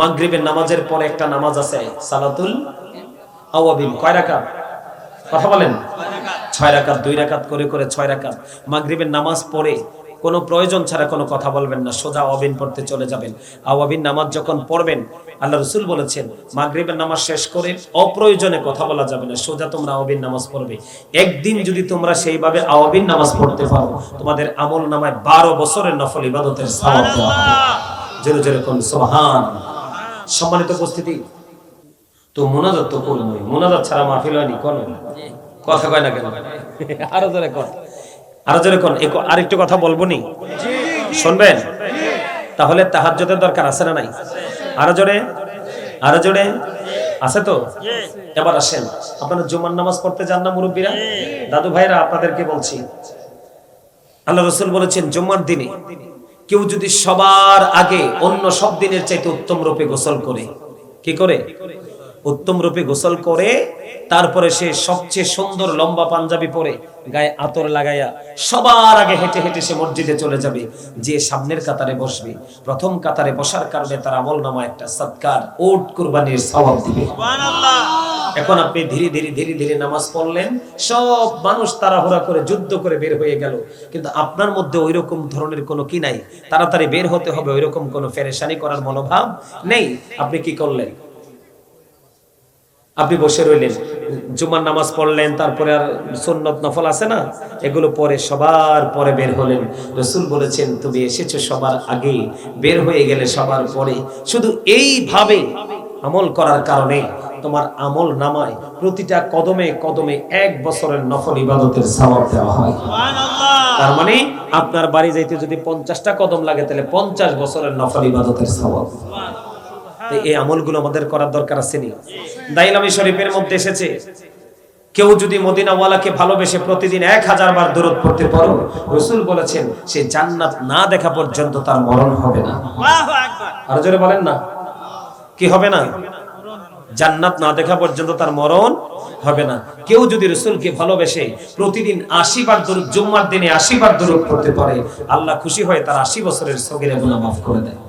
মাগরিবের নামাজের পরে একটা নামাজ আছে সালাতুল আওয়াবিন। কয় রাকাত? কথা বলেন। 6 রাকাত, 2 রাকাত করে করে 6 রাকাত। মাগরিবের নামাজ পড়ে কোনো প্রয়োজন ছাড়া কোনো কথা বলবেন না, সোজা আওয়াবিন পড়তে চলে যাবেন। আওয়াবিন নামাজ যখন পড়বেন, আল্লাহ রাসূল বলেছেন মাগরিবের নামাজ শেষ করে অপ্রয়োজনে কথা বলা যাবে না, সোজা তোমরা আওয়াবিন নামাজ পড়বে। একদিন যদি তোমরা সেইভাবে আওয়াবিন নামাজ পড়তে পারো, তোমাদের আমল নামায় 12 বছরের নফল ইবাদতের সওয়াব দেওয়া হবে। জোরে জোরে কোন সুবহান। সম্মানিত উপস্থিতি, তো মুনাজাত তো করবই, মুনাজাত ছাড়া মাহফিল হয়নি। কোন কথা কয় না কেন? আরো জোরে কোন, আরো জোরে কোন। আরেকটু কথা বলবো নি, শুনবেন? তাহলে তাহাজ্জুদের দরকার আছে না নাই? আরো জোরে, আরো জোরে আছে তো? এবার আসেন, আপনারা জুমার নামাজ পড়তে যান না মুরব্বীরা, দাদু ভাইরা? আপনাদেরকে বলছি, আল্লাহ রাসূল বলেছেন জুমার দিনে কেউ যদি সবার আগে অন্য সব দিনের চাইতে উত্তম রূপে গোসল করে, কি করে? উত্তম রূপে গোসল করে, তারপরে সে সবচেয়ে সুন্দর লম্বা পাঞ্জাবি পরে গায়ে আতর লাগাইয়া সবার আগে হেঁটে হেঁটে সে মসজিদে চলে যাবে, যে সামনের কাতারে বসবে। প্রথম কাতারে বসার কারণে তার আমল নামায় একটা সদকার উট কুরবানির সওয়াব দিবে। সুবহানাল্লাহ। এখন আপনি ধীরে ধীরে ধীরে ধীরে নামাজ পড়লেন, সব মানুষ তাড়াহুড়া করে যুদ্ধ করে বের হয়ে গেল, কিন্তু আপনার মধ্যে ওইরকম ধরনের কোনো কি নাই, তাড়াতাড়ি বের হতে হবে ওইরকম কোনো পেরেশানি করার মনোভাব নেই। আপনি কি করলেন? আপনি বসে রইলেন, জুমার নামাজ পড়লেন, তারপরে আর সুন্নত নফল আছে না, এগুলো পরে সবার পরে বের হলেন। রাসূল বলেছেন তুমি এসেছো সবার আগে, বের হয়ে গেলে সবার পরে। শুধু এইভাবে আমল করার কারণে তোমার আমল নামায় প্রতিটা কদমে কদমে 1 বছরের নফল ইবাদতের সওয়াব দেওয়া হয়। সুবহানাল্লাহ। তার মানে আপনার বাড়ি যাইতে যদি 50টা কদম লাগে, তাহলে 50 বছরের নফল ইবাদতের সওয়াব। এই আমলগুলো আমাদের করার দরকার আছে নি? দাইলামি শরীফের মধ্যে এসেছে, কেউ যদি মদিনাওয়ালাকে ভালোবেসে প্রতিদিন 1000 বার দরুদ পড়তে পারো, রাসূল বলেছেন সে জান্নাত না দেখা পর্যন্ত তার মরণ হবে না। আল্লাহু আকবার। আর জোরে বলেন না, কি হবে না? জান্নাত না দেখা পর্যন্ত তার মরণ হবে না। কেউ যদি রাসূলকে ভালোবেসে প্রতিদিন 80 বার দরুদ, জুম্মার দিনে 80 বার দরুদ পড়তে পারে, আল্লাহ খুশি হয়ে তার 80 বছরের সগীরা গুনাহ মাফ করে দেয়।